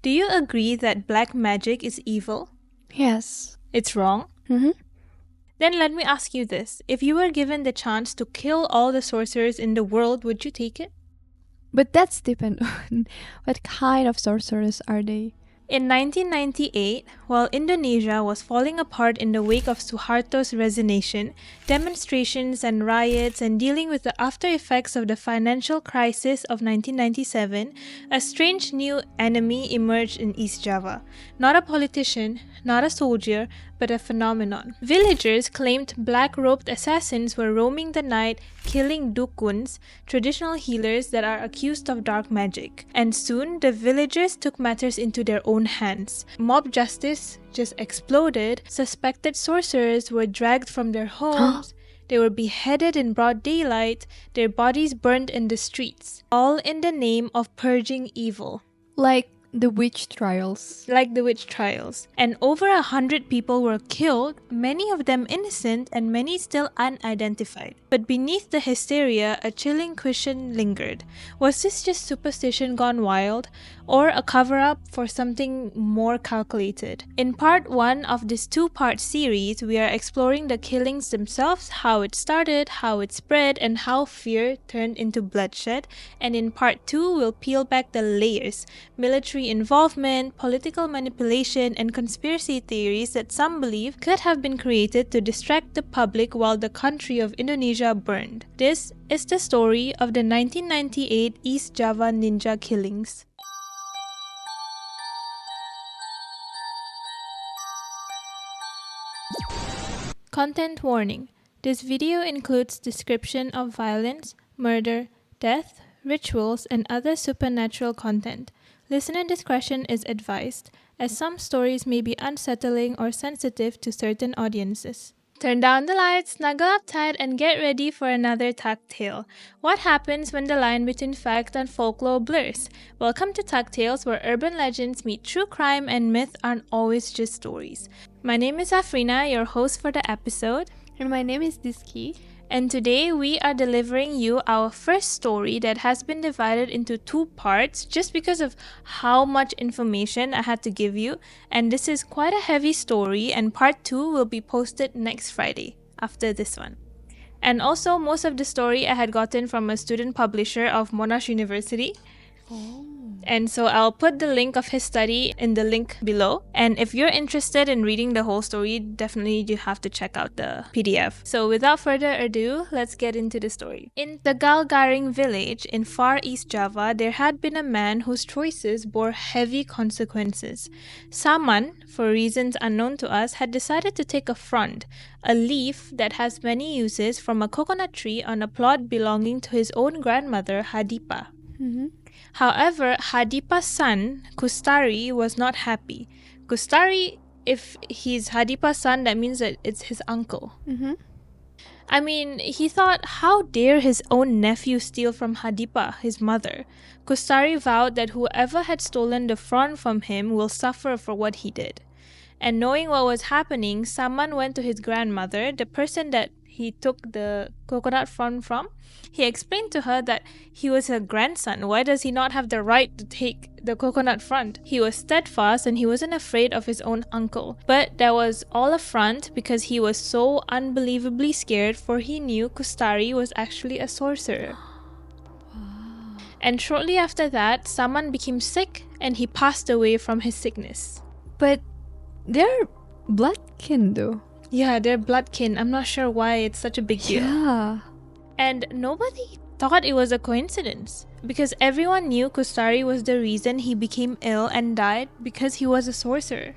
Do you agree that black magic is evil? Yes. It's wrong? Mm-hmm. Then let me ask you this. If you were given the chance to kill all the sorcerers in the world, would you take it? But that's depend on what kind of sorcerers are they. In 1998, while Indonesia was falling apart in the wake of Suharto's resignation, demonstrations and riots, and dealing with the after effects of the financial crisis of 1997, a strange new enemy emerged in East Java. Not a politician, not a soldier, but a phenomenon. Villagers claimed black-robed assassins were roaming the night, killing dukuns, traditional healers that are accused of dark magic. And soon, the villagers took matters into their own hands. Mob justice just exploded. Suspected sorcerers were dragged from their homes. They were beheaded in broad daylight, their bodies burned in the streets, all in the name of purging evil. Like the witch trials. And over 100 people were killed, many of them innocent and many still unidentified. But beneath the hysteria, a chilling question lingered. Was this just superstition gone wild, or a cover-up for something more calculated? In part 1 of this 2-part series, we are exploring the killings themselves, how it started, how it spread, and how fear turned into bloodshed. And in part 2, we'll peel back the layers: military involvement, political manipulation, and conspiracy theories that some believe could have been created to distract the public while the country of Indonesia burned. This is the story of the 1998 East Java ninja killings. Content warning. This video includes description of violence, murder, death, rituals, and other supernatural content. Listener discretion is advised, as some stories may be unsettling or sensitive to certain audiences. Turn down the lights, snuggle up tight, and get ready for another Tuck Tale. What happens when the line between fact and folklore blurs? Welcome to Tuck Tales, where urban legends meet true crime and myth aren't always just stories. My name is Afrina, your host for the episode. And my name is Diski. And today we are delivering you our first story that has been divided into 2 parts just because of how much information I had to give you. And this is quite a heavy story, and part 2 will be posted next Friday after this one. And also, most of the story I had gotten from a student publisher of Monash University. And so I'll put the link of his study in the link below. And if you're interested in reading the whole story, definitely you have to check out the PDF. So without further ado, let's get into the story. In the Galgaring village in far East Java, there had been a man whose choices bore heavy consequences. Saman, for reasons unknown to us, had decided to take a frond, a leaf that has many uses, from a coconut tree on a plot belonging to his own grandmother, Hadipa. However, Hadipa's son, Kustari, was not happy. Kustari, if he's Hadipa's son, that means that it's his uncle. I mean, he thought, how dare his own nephew steal from Hadipa, his mother? Kustari vowed that whoever had stolen the frond from him will suffer for what he did. And knowing what was happening, Saman went to his grandmother, the person that he took the coconut frond from. He explained to her that he was her grandson. Why does he not have the right to take the coconut frond? He was steadfast and he wasn't afraid of his own uncle. But that was all a front because he was so unbelievably scared, for he knew Kustari was actually a sorcerer. And shortly after that, Saman became sick and he passed away from his sickness. But they're bloodkin though. Yeah, they're bloodkin. I'm not sure why it's such a big deal. Yeah. And nobody thought it was a coincidence, because everyone knew Kustari was the reason he became ill and died, because he was a sorcerer.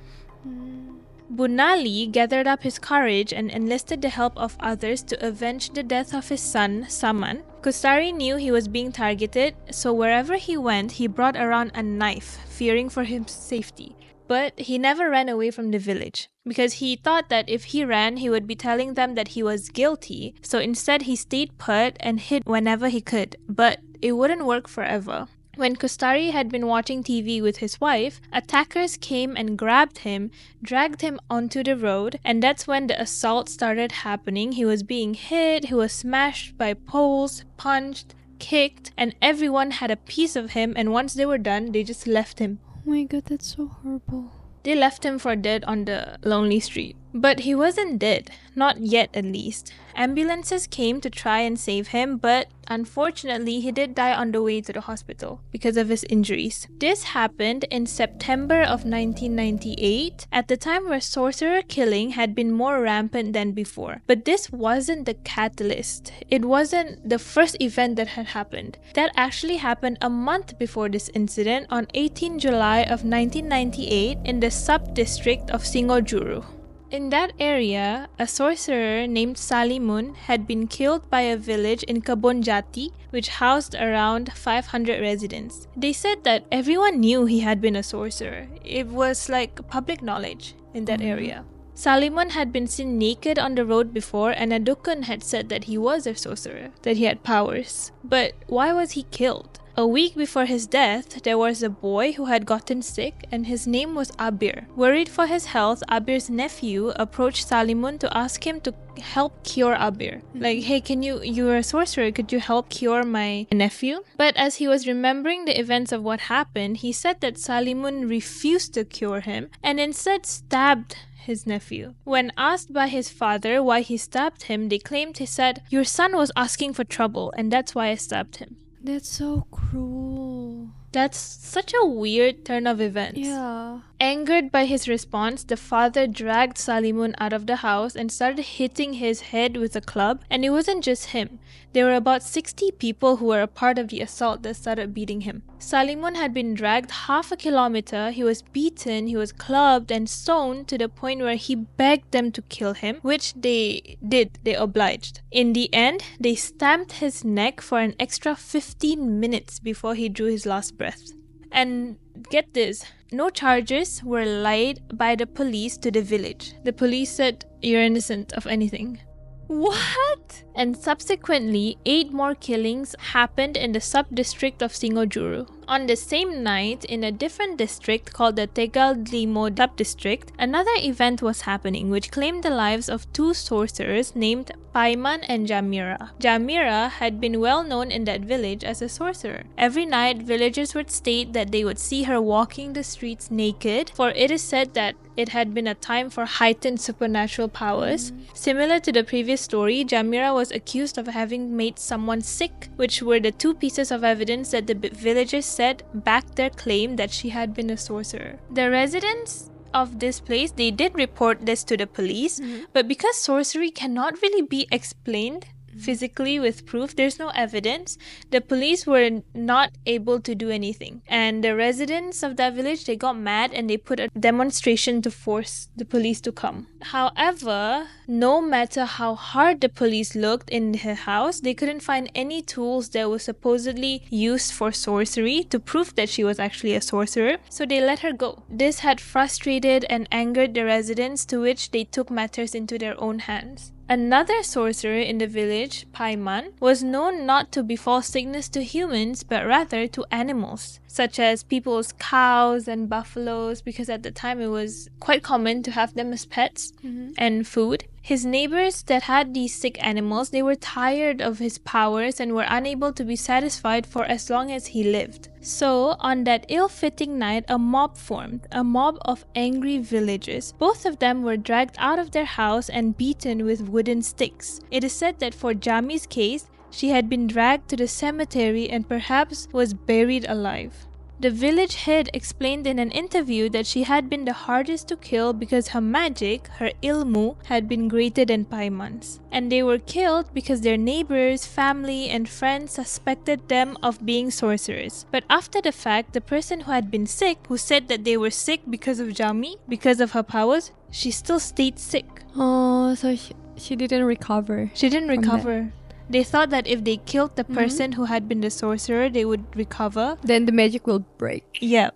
Bunali gathered up his courage and enlisted the help of others to avenge the death of his son, Saman. Kustari knew he was being targeted, so wherever he went, he brought around a knife, fearing for his safety. But he never ran away from the village, because he thought that if he ran, he would be telling them that he was guilty. So instead, he stayed put and hid whenever he could. But it wouldn't work forever. When Kustari had been watching TV with his wife, attackers came and grabbed him, dragged him onto the road, and that's when the assault started happening. He was being hit, he was smashed by poles, punched, kicked, and everyone had a piece of him, and once they were done, they just left him. my god, that's so horrible. They left him for dead on the lonely street. But he wasn't dead, not yet at least. Ambulances came to try and save him, but unfortunately he did die on the way to the hospital because of his injuries. This happened in September of 1998, at the time where sorcerer killing had been more rampant than before. But this wasn't the catalyst. It wasn't the first event that had happened. That actually happened a month before this incident on 18 July of 1998 in the sub-district of Singojuru. In that area, a sorcerer named Salimun had been killed by a village in Kebonjati, which housed around 500 residents. They said that everyone knew he had been a sorcerer. It was like public knowledge in that area. Salimun had been seen naked on the road before, and a dukun had said that he was a sorcerer, that he had powers. But why was he killed? A week before his death, there was a boy who had gotten sick and his name was Abir. Worried for his health, Abir's nephew approached Salimun to ask him to help cure Abir. Like, hey, you're a sorcerer, could you help cure my nephew? But as he was remembering the events of what happened, he said that Salimun refused to cure him and instead stabbed his nephew. When asked by his father why he stabbed him, they claimed he said, "Your son was asking for trouble and that's why I stabbed him." That's so cruel. That's such a weird turn of events. Yeah. Angered by his response, the father dragged Salimun out of the house and started hitting his head with a club. And it wasn't just him. There were about 60 people who were a part of the assault that started beating him. Salimun had been dragged half a kilometer, he was beaten, he was clubbed and stoned to the point where he begged them to kill him, which they did, they obliged. In the end, they stamped his neck for an extra 15 minutes before he drew his last breath. And get this, no charges were laid by the police to the village. The police said, "You're innocent of anything." What? And subsequently, 8 more killings happened in the sub-district of Singojuru. On the same night, in a different district called the Tegal Limo sub-district, another event was happening which claimed the lives of 2 sorcerers named Paiman and Jamira. Jamira had been well known in that village as a sorcerer. Every night, villagers would state that they would see her walking the streets naked, for it is said that it had been a time for heightened supernatural powers. Similar to the previous story, Jamira was accused of having made someone sick, which were the 2 pieces of evidence that the villagers said backed their claim that she had been a sorcerer. The residents of this place, they did report this to the police, but because sorcery cannot really be explained physically with proof, there's no evidence, the police were not able to do anything. And the residents of that village, they got mad and they put a demonstration to force the police to come. However, no matter how hard the police looked in her house, they couldn't find any tools that were supposedly used for sorcery to prove that she was actually a sorcerer, so they let her go. This had frustrated and angered the residents, to which they took matters into their own hands. Another sorcerer in the village, Paiman, was known not to befall sickness to humans but rather to animals, such as people's cows and buffaloes, because at the time it was quite common to have them as pets and food. His neighbors that had these sick animals, they were tired of his powers and were unable to be satisfied for as long as he lived. So, on that ill-fitting night, a mob formed, a mob of angry villagers. Both of them were dragged out of their house and beaten with wooden sticks. It is said that for Jami's case, she had been dragged to the cemetery and perhaps was buried alive. The village head explained in an interview that she had been the hardest to kill because her magic, her ilmu, had been greater than Paiman's. And they were killed because their neighbors, family, and friends suspected them of being sorcerers. But after the fact, the person who had been sick, who said that they were sick because of Jami, because of her powers, she still stayed sick. Oh, so she didn't recover. She didn't recover. They thought that if they killed the person who had been the sorcerer, they would recover. Then the magic will break. Yeah.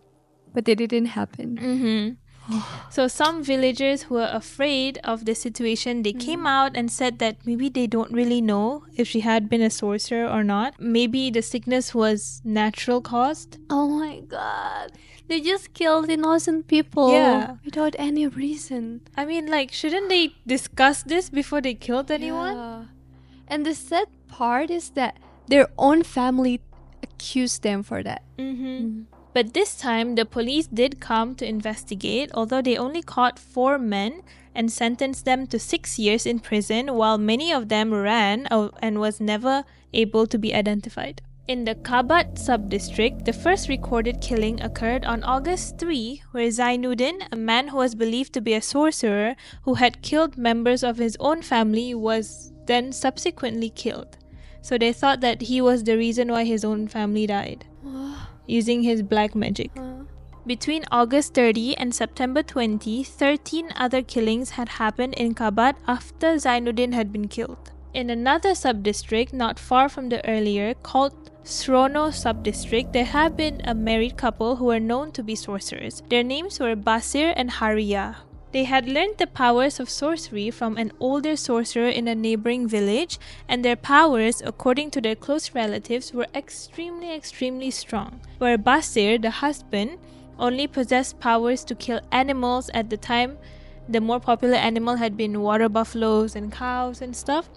But it didn't happen. So some villagers who were afraid of the situation, they came out and said that maybe they don't really know if she had been a sorcerer or not. Maybe the sickness was natural caused. Oh my god. They just killed innocent people. Yeah. Without any reason. I mean, like, shouldn't they discuss this before they killed anyone? Yeah. And the sad part is that their own family accused them for that. But this time, the police did come to investigate, although they only caught 4 men and sentenced them to 6 years in prison, while many of them ran and was never able to be identified. In the Kabat sub-district, the first recorded killing occurred on August 3, where Zainuddin, a man who was believed to be a sorcerer who had killed members of his own family, was then subsequently killed. So they thought that he was the reason why his own family died, using his black magic. Between August 30 and September 20, 13 other killings had happened in Kabat after Zainuddin had been killed. In another sub-district not far from the earlier, called Srono sub-district, there had been a married couple who were known to be sorcerers. Their names were Basir and Haria. They had learned the powers of sorcery from an older sorcerer in a neighboring village, and their powers, according to their close relatives, were extremely strong. Where Basir, the husband, only possessed powers to kill animals. At the time, the more popular animal had been water buffaloes and cows and stuff.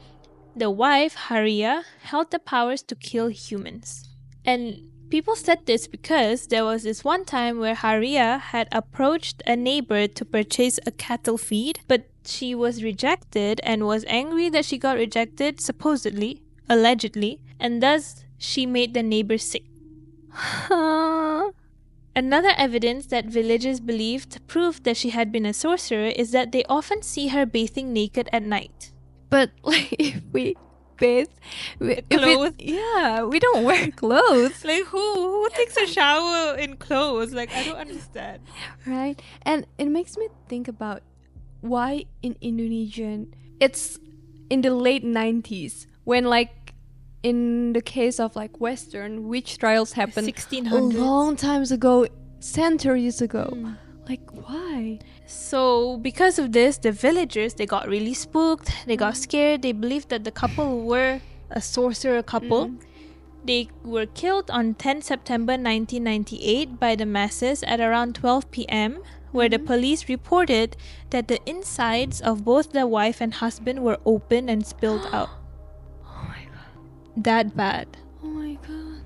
The wife, Haria, held the powers to kill humans. And people said this because there was this one time where Haria had approached a neighbor to purchase a cattle feed, but she was rejected and was angry that she got rejected, supposedly, allegedly, and thus she made the neighbor sick. Another evidence that villagers believed proved that she had been a sorcerer is that they often see her bathing naked at night. But like if we bathe, Clothes? we don't wear clothes. Like who takes a shower in clothes? Like I don't understand. Right? And it makes me think about why in Indonesian it's in the late 90s when like in the case of like Western witch trials happened 1600s. a long times ago, centuries ago. Like why? So because of this, the villagers, they got really spooked, they got scared, they believed that the couple were a sorcerer couple. They were killed on 10 September 1998 by the masses at around 12 p.m. where the police reported that the insides of both the wife and husband were open and spilled out. Oh my god. That bad. Oh my god.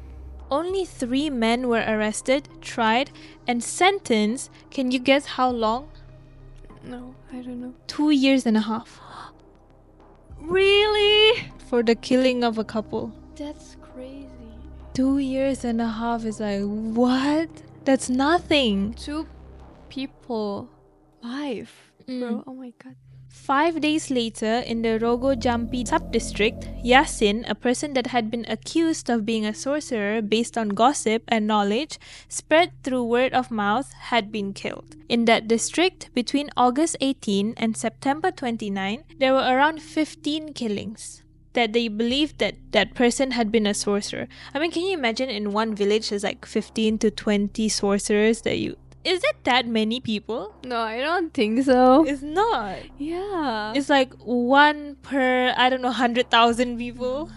Only 3 men were arrested, tried, and sentenced. Can you guess how long? No, I don't know. 2 years and a half. Really? For the killing of a couple. That's crazy. 2 years and a half is like, what? That's nothing. 2 people. Life. Bro, oh my god. 5 days later, in the Rogo Jampi sub-district, Yasin, a person that had been accused of being a sorcerer based on gossip and knowledge spread through word of mouth, had been killed. In that district, between August 18 and September 29, there were around 15 killings that they believed that that person had been a sorcerer. I mean, can you imagine in one village there's like 15 to 20 sorcerers that you... Is it that many people? No, I don't think so. It's not. Yeah. It's like 1 per, I don't know, 100,000 people.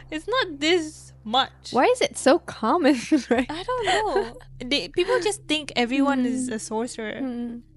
It's not this much. Why is it so common, right? I don't know. People just think everyone is a sorcerer.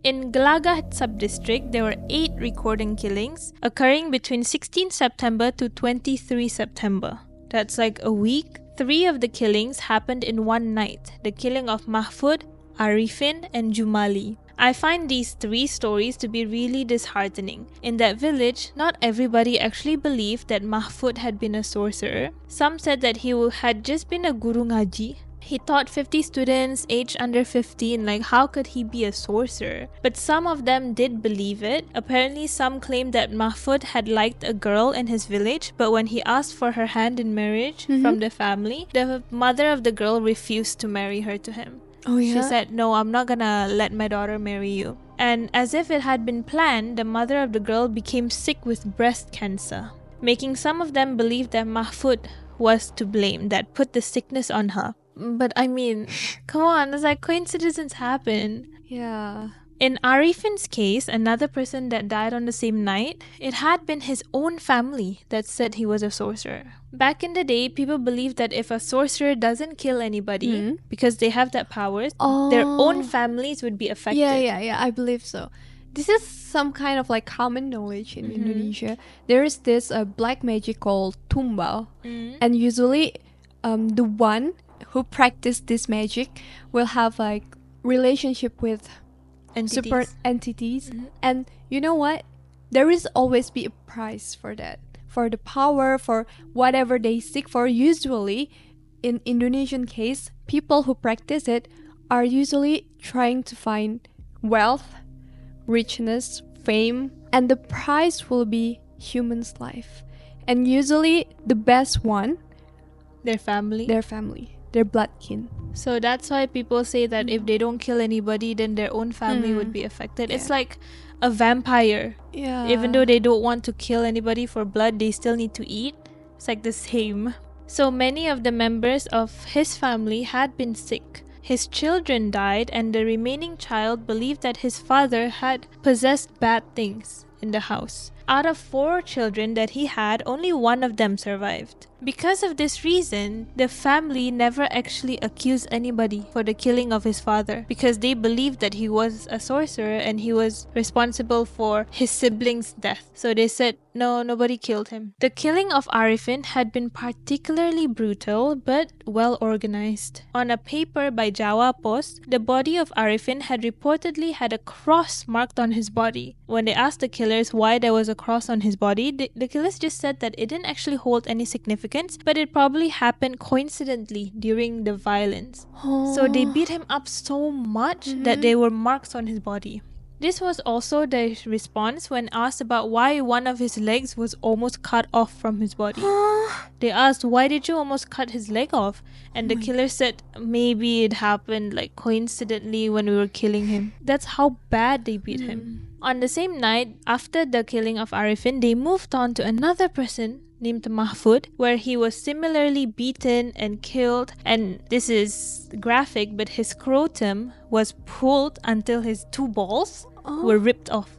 In Gelaga sub-district, there were 8 recording killings occurring between 16 September to 23 September. That's like a week. 3 of the killings happened in one night. The killing of Mahfud, Arifin, and Jumali. I find these 3 stories to be really disheartening. In that village, not everybody actually believed that Mahfud had been a sorcerer. Some said that he had just been a guru ngaji. He taught 50 students aged under 15, like how could he be a sorcerer? But some of them did believe it. Apparently some claimed that Mahfud had liked a girl in his village, but when he asked for her hand in marriage from the family, the mother of the girl refused to marry her to him. Oh yeah? She said, no, I'm not gonna let my daughter marry you. And as if it had been planned, the mother of the girl became sick with breast cancer, making some of them believe that Mahfud was to blame, that put the sickness on her. But I mean, come on, it's like coincidences happen. Yeah. In Arifin's case, another person that died on the same night, it had been his own family that said he was a sorcerer. Back in the day, people believed that if a sorcerer doesn't kill anybody because they have that powers, their own families would be affected. Yeah, I believe so. This is some kind of like common knowledge in Indonesia. There is this black magic called tumbal, and usually the one who practice this magic will have like relationship with super entities. And you know what? There is always be a price for that. For the power, for whatever they seek for. Usually, in Indonesian case, people who practice it are usually trying to find wealth, richness, fame, and the price will be human's life. And usually the best one, their family, their blood kin. So that's why people say that if they don't kill anybody, then their own family would be affected. It's like a vampire. Even though they don't want to kill anybody for blood, they still need to eat. It's like the same. So many of the members of his family had been sick. His children died, and the remaining child believed that his father had possessed bad things in the house. Out of 4 children that he had, only 1 of them survived. Because of this reason, the family never actually accused anybody for the killing of his father, because they believed that he was a sorcerer and he was responsible for his siblings' death. So they said, no, nobody killed him. The killing of Arifin had been particularly brutal but well organized. On a paper by Jawa Post, the body of Arifin had reportedly had a cross marked on his body. When they asked the killers why there was a cross on his body, the killers just said that it didn't actually hold any significance, but it probably happened coincidentally during the violence. So they beat him up so much that there were marks on his body. This was also the response when asked about why one of his legs was almost cut off from his body. They asked, why did you almost cut his leg off? And the killer said, maybe it happened like coincidentally when we were killing him. That's how bad they beat him. On the same night, after the killing of Arifin, they moved on to another person named Mahfud, where he was similarly beaten and killed. And this is graphic, but his scrotum was pulled until his 2 balls were ripped off.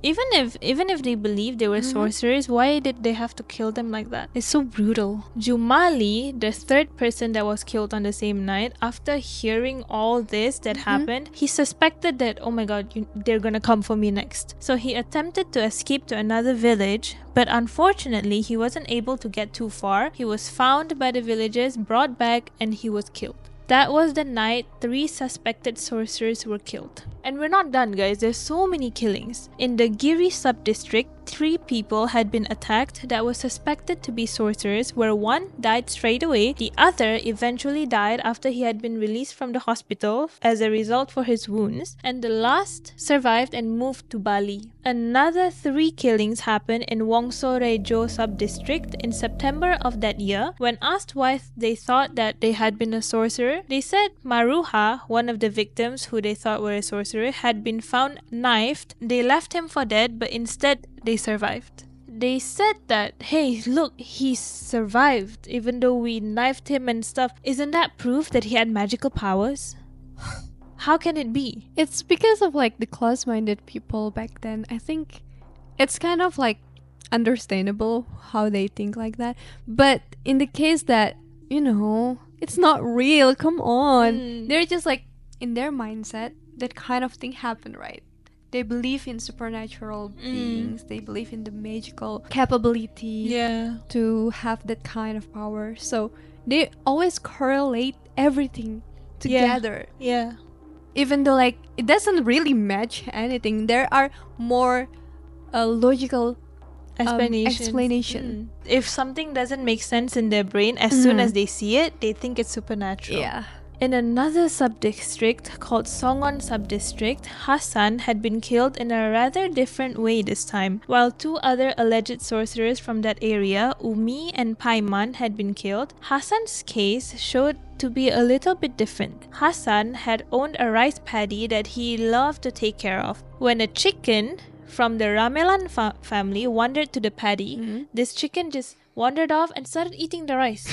Even if they believed they were sorcerers, why did they have to kill them like that? It's so brutal. Jumali, the 3rd person that was killed on the same night, after hearing all this that happened, he suspected that, oh my god, they're gonna come for me next. So he attempted to escape to another village, but unfortunately he wasn't able to get too far. He was found by the villagers, brought back, and he was killed. That was the night 3 suspected sorcerers were killed. And we're not done, guys. There's so many killings. In the Giri sub-district, 3 people had been attacked that were suspected to be sorcerers, where 1 died straight away. The other eventually died after he had been released from the hospital as a result for his wounds. And the last survived and moved to Bali. Another 3 killings happened in Wongsorejo sub-district in September of that year. When asked why they thought that they had been a sorcerer, they said Maruha, one of the victims who they thought were a sorcerer, had been found knifed. They left him for dead, but instead they survived. They said that, hey, look, he survived even though we knifed him and stuff. Isn't that proof that he had magical powers? How can it be? It's because of like the close-minded people back then. I think it's kind of like understandable how they think like that. But in the case that, it's not real, come on. They're just like, in their mindset, that kind of thing happened, right? They believe in supernatural beings. They believe in the magical capability to have that kind of power. So they always correlate everything together. Yeah. Even though like it doesn't really match anything, there are more logical explanation. If something doesn't make sense in their brain, as soon as they see it, they think it's supernatural. Yeah. In another sub-district called Songon sub-district, Hassan had been killed in a rather different way this time. While 2 other alleged sorcerers from that area, Umi and Paiman, had been killed, Hassan's case showed to be a little bit different. Hassan had owned a rice paddy that he loved to take care of. When a chicken from the Ramelan family wandered to the paddy, this chicken just wandered off and started eating the rice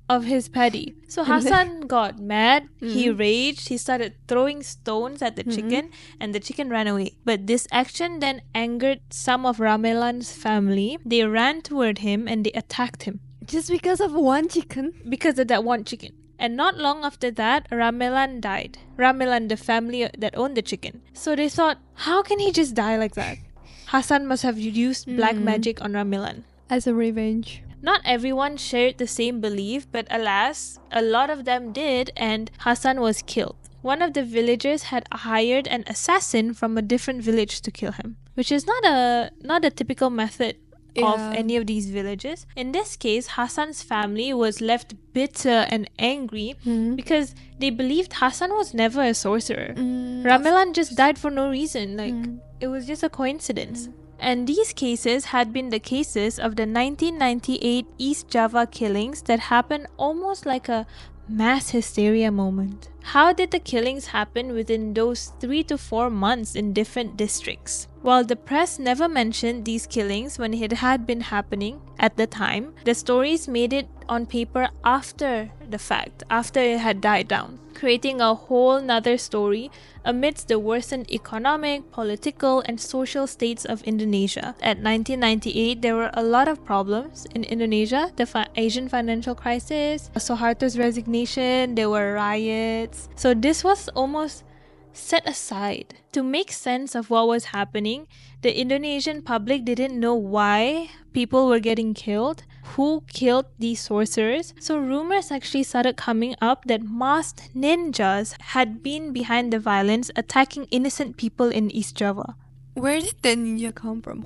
of his paddy. So Hassan got mad, he raged, he started throwing stones at the chicken, and the chicken ran away. But this action then angered some of Ramelan's family. They ran toward him and they attacked him. Just because of one chicken? Because of that one chicken. And not long after that, Ramelan died. Ramelan, the family that owned the chicken. So they thought, how can he just die like that? Hassan must have used black magic on Ramelan. As a revenge. Not everyone shared the same belief, but alas, a lot of them did, and Hassan was killed. One of the villagers had hired an assassin from a different village to kill him, which is not a typical method of any of these villages. In this case, Hassan's family was left bitter and angry because they believed Hassan was never a sorcerer. Ramelan just died for no reason. It was just a coincidence. And these cases had been the cases of the 1998 East Java killings that happened almost like a mass hysteria moment. How did the killings happen within those 3 to 4 months in different districts? While the press never mentioned these killings when it had been happening at the time, the stories made it on paper after the fact, after it had died down, creating a whole nother story amidst the worsened economic, political, and social states of Indonesia. At 1998, there were a lot of problems in Indonesia. The Asian financial crisis, Suharto's resignation, there were riots. So this was almost set aside. To make sense of what was happening, the Indonesian public didn't know why people were getting killed, who killed these sorcerers. So rumors actually started coming up that masked ninjas had been behind the violence, attacking innocent people in East Java. Where did the ninja come from?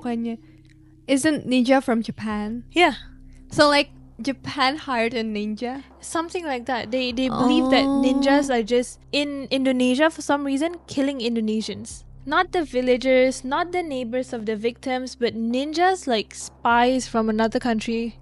Isn't ninja from Japan? Yeah. So like Japan hired a ninja? Something like that. They believe that ninjas are just in Indonesia for some reason killing Indonesians. Not the villagers, not the neighbors of the victims, but ninjas like spies from another country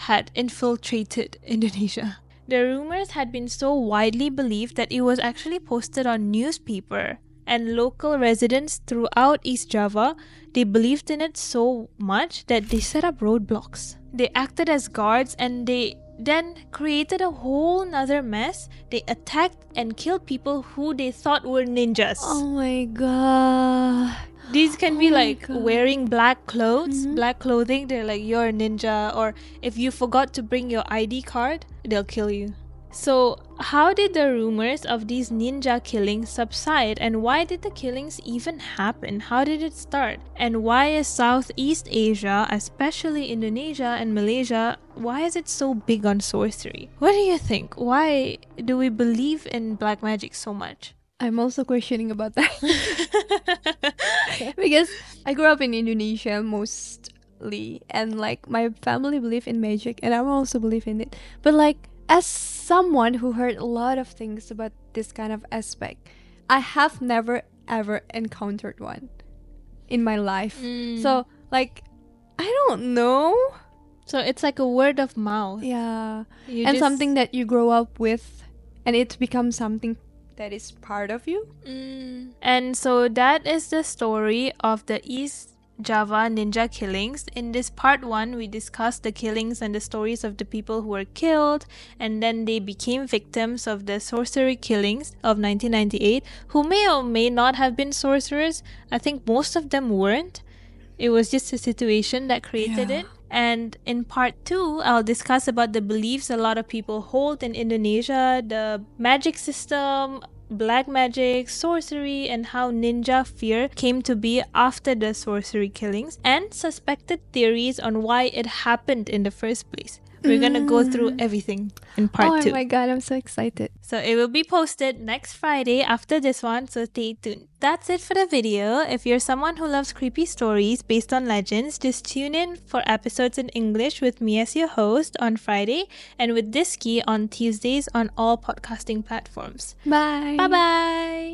had infiltrated Indonesia. The rumors had been so widely believed that it was actually posted on newspaper, and local residents throughout East Java, they believed in it so much that they set up roadblocks. They acted as guards, and they then created a whole nother mess. They attacked and killed people who they thought were ninjas. Oh my god. These can be like wearing black clothes, black clothing. They're like, you're a ninja. Or if you forgot to bring your ID card, they'll kill you. So how did the rumors of these ninja killings subside, and why did the killings even happen? How did it start? And why is Southeast Asia, especially Indonesia and Malaysia, why is it so big on sorcery? What do you think? Why do we believe in black magic so much? I'm also questioning about that. Because I grew up in Indonesia mostly, and like my family believe in magic and I also believe in it. But like, as someone who heard a lot of things about this kind of aspect, I have never ever encountered one in my life. So like, I don't know. So it's like a word of mouth. Yeah. And something that you grow up with, and it becomes something that is part of you. And so that is the story of the East Java ninja killings. In this part 1, we discussed the killings and the stories of the people who were killed, and then they became victims of the sorcery killings of 1998, who may or may not have been sorcerers. I think most of them weren't. It was just a situation that created it. And in part 2, I'll discuss about the beliefs a lot of people hold in Indonesia, the magic system, black magic, sorcery, and how ninja fear came to be after the sorcery killings, and suspected theories on why it happened in the first place. We're gonna go through everything in part 2. Oh my god, I'm so excited. So it will be posted next Friday after this one, so stay tuned. That's it for the video. If you're someone who loves creepy stories based on legends, just tune in for episodes in English with me as your host on Friday, and with Diski on Tuesdays on all podcasting platforms. Bye. Bye-bye.